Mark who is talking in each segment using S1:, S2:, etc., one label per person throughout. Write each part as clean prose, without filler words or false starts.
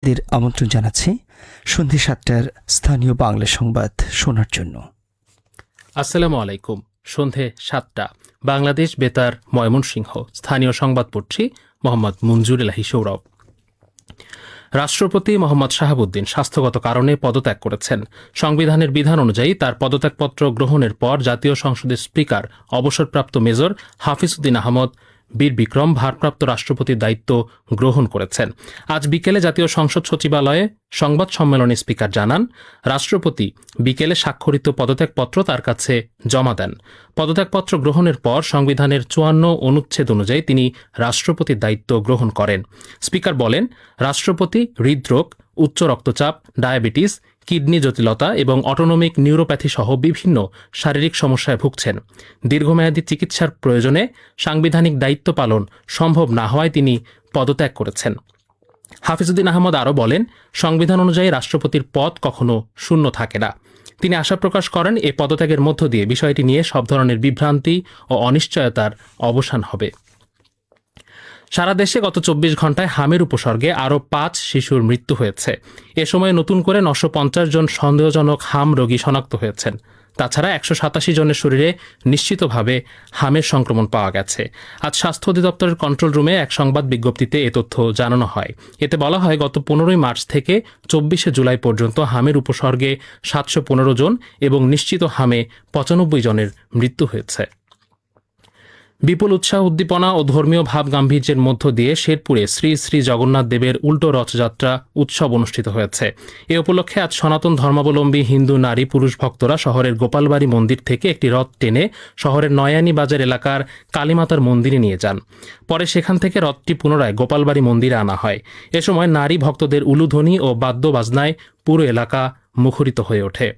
S1: দের আমন্ত্রণ জানাচ্ছি সন্ধ্যে ৭টার স্থানীয় বাংলা সংবাদ শোনার জন্য।
S2: আসসালামু আলাইকুম। সন্ধে ৭টা বাংলাদেশ বেতার ময়মনসিংহ স্থানীয় সংবাদ পড়ছি মোহাম্মদ মঞ্জুর এলাহি সৌরভ। রাষ্ট্রপতি মোহাম্মদ শাহাবুদ্দিন স্বাস্থ্যগত কারণে পদত্যাগ করেছেন। সংবিধানের বিধান অনুযায়ী তার পদত্যাগপত্র গ্রহণের পর জাতীয় সংসদের স্পিকার অবসরপ্রাপ্ত মেজর হাফিজউদ্দিন আহমদ বীর বিক্রম ভারপ্রাপ্ত রাষ্ট্রপতির দায়িত্ব গ্রহণ করেছেন। আজ বিকেলে জাতীয় সংসদ সচিবালয়ে সংবাদ সম্মেলনে স্পিকার জানান, রাষ্ট্রপতি বিকেলে স্বাক্ষরিত পদত্যাগপত্র তার কাছে জমা দেন। পদত্যাগপত্র গ্রহণের পর সংবিধানের ৫৪ অনুচ্ছেদ অনুযায়ী তিনি রাষ্ট্রপতির দায়িত্ব গ্রহণ করেন। স্পিকার বলেন, রাষ্ট্রপতি হৃদরোগ, উচ্চ রক্তচাপ, ডায়াবেটিস, কিডনি জটিলতা এবং অটোনমিক নিউরোপ্যাথি সহ বিভিন্ন শারীরিক সমস্যায় ভুগছেন। দীর্ঘমেয়াদী চিকিৎসার প্রয়োজনে সাংবিধানিক দায়িত্ব পালন সম্ভব না হওয়ায় তিনি পদত্যাগ করেছেন। হাফিজউদ্দিন আহমদ আরও বলেন, সংবিধান অনুযায়ী রাষ্ট্রপতির পদ কখনো শূন্য থাকে না। তিনি আশা প্রকাশ করেন, এ পদত্যাগের মধ্য দিয়ে বিষয়টি নিয়ে সব ধরনের বিভ্রান্তি ও অনিশ্চয়তার অবসান হবে। সারা দেশে গত ২৪ ঘণ্টায় হামের উপসর্গে আরও ৫ শিশুর মৃত্যু হয়েছে। এ সময় নতুন করে ৯৫০ জন সন্দেহজনক হাম রোগী শনাক্ত হয়েছেন। তাছাড়া ১৮৭ জনের শরীরে নিশ্চিতভাবে হামের সংক্রমণ পাওয়া গেছে। আজ স্বাস্থ্য অধিদপ্তরের কন্ট্রোল রুমে এক সংবাদ বিজ্ঞপ্তিতে এ তথ্য জানানো হয়। এতে বলা হয়, গত ১৫ই মার্চ থেকে ২৪শে জুলাই পর্যন্ত হামের উপসর্গে ৭১৫ জন এবং নিশ্চিত হামে ৯৫ জনের মৃত্যু হয়েছে। বিপুল উৎসাহ উদ্দীপনা ও ধর্মীয় ভাব গাম্ভীর্যের মধ্য দিয়ে শেরপুরে শ্রী শ্রী জগন্নাথ দেবের উল্টো রথযাত্রা উৎসব অনুষ্ঠিত হয়েছে। এ উপলক্ষে আজ সনাতন ধর্মাবলম্বী হিন্দু নারী পুরুষ ভক্তরা শহরের গোপালবাড়ি মন্দির থেকে একটি রথ টেনে শহরের নয়ানী বাজার এলাকার কালীমাতার মন্দিরে নিয়ে যান। পরে সেখান থেকে রথটি পুনরায় গোপালবাড়ি মন্দিরে আনা হয়। এ সময় নারী ভক্তদের উলুধ্বনি ও বাদ্যবাজনায় পুরো এলাকা মুখরিত হয়ে ওঠে।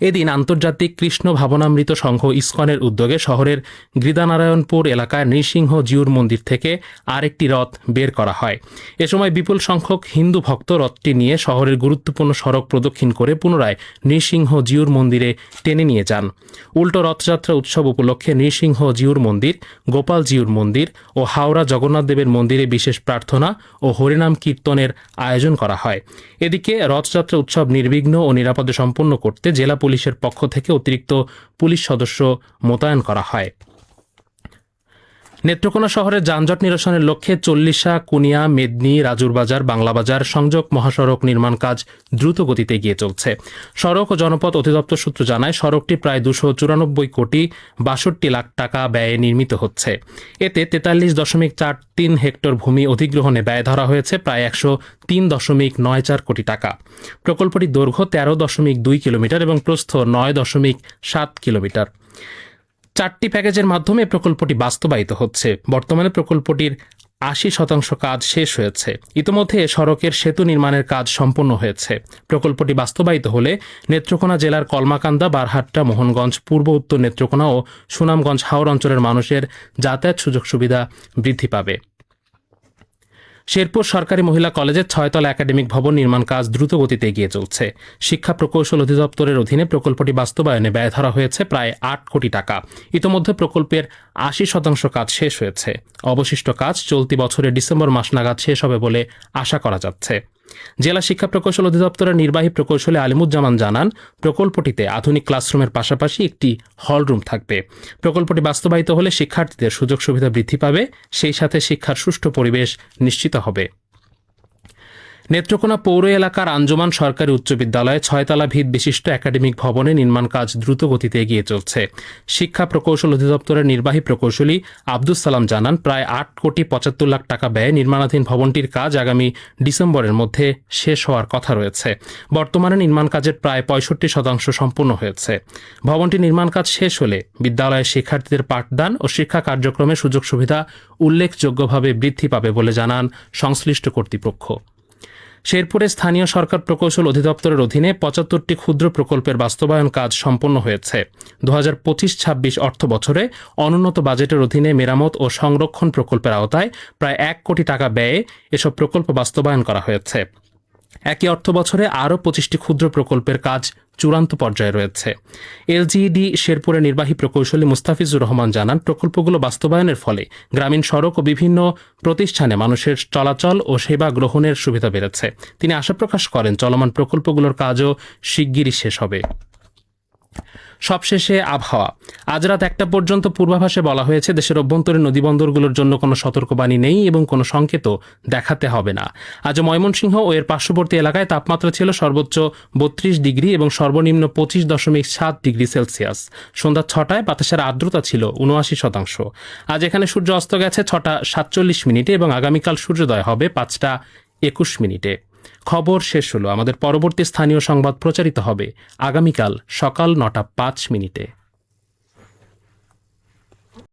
S2: এদিন আন্তর্জাতিক কৃষ্ণ ভাবনামৃত সংঘ ইসকনের উদ্যোগে শহরের গৃদানারায়ণপুর এলাকায় নৃসিংহ জিউর মন্দির থেকে আরেকটি রথ বের করা হয়। এ সময় বিপুল সংখ্যক হিন্দু ভক্ত রথটি নিয়ে শহরের গুরুত্বপূর্ণ সড়ক প্রদক্ষিণ করে পুনরায় নৃসিংহ জিউর মন্দিরে টেনে নিয়ে যান। উল্টো রথযাত্রা উৎসব উপলক্ষে নৃসিংহ জিউর মন্দির, গোপাল জিউর মন্দির ও হাওড়া জগন্নাথ দেবের মন্দিরে বিশেষ প্রার্থনা ও হরিনাম কীর্তনের আয়োজন করা হয়। এদিকে রথযাত্রা উৎসব নির্বিঘ্ন ও নিরাপদে সম্পন্ন করতে জেলা পুলিশের পক্ষ থেকে অতিরিক্ত পুলিশ সদস্য মোতায়েন করা হয়। নেত্রকোনা শহরের যানজট নিরসনের লক্ষ্যে চল্লিশা, কুনিয়া, মেদনী, রাজুরবাজার, বাংলাবাজার সংযোগ মহাসড়ক নির্মাণ কাজ দ্রুত গতিতে এগিয়ে চলছে। সড়ক ও জনপথ অধিদপ্তর সূত্র জানায়, সড়কটি প্রায় ২৯৪ কোটি ৬২ লাখ টাকা ব্যয়ে নির্মিত হচ্ছে। এতে ৪৩.৪৩ হেক্টর ভূমি অধিগ্রহণে ব্যয় ধরা হয়েছে প্রায় ১০৩.৯৪ কোটি টাকা। প্রকল্পটির দৈর্ঘ্য ১৩.২ কিলোমিটার এবং প্রস্থ ৯.৭ কিলোমিটার। ৪টি প্যাকেজের মাধ্যমে প্রকল্পটি বাস্তবায়িত হচ্ছে। বর্তমানে প্রকল্পটির ৮০% কাজ শেষ হয়েছে। ইতোমধ্যে সড়কের সেতু নির্মাণের কাজ সম্পন্ন হয়েছে। প্রকল্পটি বাস্তবায়িত হলে নেত্রকোনা জেলার কলমাকান্দা, বারহাট্টা, মোহনগঞ্জ, পূর্ব উত্তর নেত্রকোনা ও সুনামগঞ্জ হাওর অঞ্চলের মানুষের যাতায়াত সুযোগ সুবিধা বৃদ্ধি পাবে। শেরপুর সরকারি মহিলা কলেজের ৬তলা একাডেমিক ভবন নির্মাণ কাজ দ্রুত গতিতে এগিয়ে চলছে। শিক্ষা প্রকৌশল অধিদপ্তরের অধীনে প্রকল্পটি বাস্তবায়নে ব্যয় ধরা হয়েছে প্রায় ৮ কোটি টাকা। ইতোমধ্যে প্রকল্পের ৮০% কাজ শেষ হয়েছে। অবশিষ্ট কাজ চলতি বছরের ডিসেম্বর মাস নাগাদ শেষ হবে বলে আশা করা যাচ্ছে। জেলা শিক্ষা প্রকৌশল অধিদপ্তরের নির্বাহী প্রকৌশলী আলিমুজ্জামান জানান, প্রকল্পটিতে আধুনিক ক্লাসরুমের পাশাপাশি একটি হলরুম থাকবে। প্রকল্পটি বাস্তবায়িত হলে শিক্ষার্থীদের সুযোগ সুবিধা বৃদ্ধি পাবে, সেই সাথে শিক্ষার সুষ্ঠু পরিবেশ নিশ্চিত হবে। নেত্রকোনা পৌর এলাকার আঞ্জুমান সরকারি উচ্চ বিদ্যালয়ে ৬তলা ভিত বিশিষ্ট একাডেমিক ভবনে নির্মাণ কাজ দ্রুত গতিতে এগিয়ে চলছে। শিক্ষা প্রকৌশল অধিদপ্তরের নির্বাহী প্রকৌশলী আব্দুস সালাম জানান, প্রায় ৮.৭৫ লাখ টাকা ব্যয়ে নির্মাণাধীন ভবনটির কাজ আগামী ডিসেম্বরের মধ্যে শেষ হওয়ার কথা রয়েছে। বর্তমানে নির্মাণ কাজের প্রায় ৬৫% সম্পূর্ণ হয়েছে। ভবনটি নির্মাণ কাজ শেষ হলে বিদ্যালয়ের শিক্ষার্থীদের পাঠদান ও শিক্ষা কার্যক্রমের সুযোগ সুবিধা উল্লেখযোগ্যভাবে বৃদ্ধি পাবে বলে জানান সংশ্লিষ্ট কর্তৃপক্ষ। শেরপুরে স্থানীয় সরকার প্রকৌশল অধিদপ্তরের অধীনে ৭৫টি ক্ষুদ্র প্রকল্পের বাস্তবায়ন কাজ সম্পন্ন হয়েছে। ২০২৫-২৬ অর্থ বছরে অনুন্নত বাজেটের অধীনে মেরামত ও সংরক্ষণ প্রকল্পের আওতায় প্রায় ১ কোটি টাকা ব্যয়ে এসব প্রকল্প বাস্তবায়ন করা হয়েছে। একই অর্থবছরে আরও 25টি ক্ষুদ্র প্রকল্পের কাজ চূড়ান্ত পর্যায়ে রয়েছে। এলজিইডি শেরপুরের নির্বাহী প্রকৌশলী মুস্তাফিজুর রহমান জানান, প্রকল্পগুলো বাস্তবায়নের ফলে গ্রামীণ সড়ক ও বিভিন্ন প্রতিষ্ঠানে মানুষের চলাচল ও সেবা গ্রহণের সুবিধা বেড়েছে। তিনি আশা প্রকাশ করেন, চলমান প্রকল্পগুলোর কাজও শিগগিরই শেষ হবে। সবশেষে আবহাওয়া। আজ রাত 1টা পর্যন্ত পূর্বাভাসে বলা হয়েছে, দেশের অভ্যন্তরীণ নদীবন্দরগুলোর জন্য কোনো সতর্কবাণী নেই এবং কোনো সংকেতও দেখাতে হবে না। আজ ময়মনসিংহ ও এর পার্শ্ববর্তী এলাকায় তাপমাত্রা ছিল সর্বোচ্চ 32 ডিগ্রি এবং সর্বনিম্ন 25.7 ডিগ্রি সেলসিয়াস। সন্ধ্যা 6টায় বাতাসের আর্দ্রতা ছিল 79%। আজ এখানে সূর্য অস্ত গেছে 6টা 47 মিনিটে এবং আগামীকাল সূর্যোদয় হবে 5টা 21 মিনিটে। খবর শেষ হলো। আমাদের পরবর্তী স্থানীয় সংবাদ প্রচারিত হবে আগামীকাল সকাল 9টা 5 মিনিটে।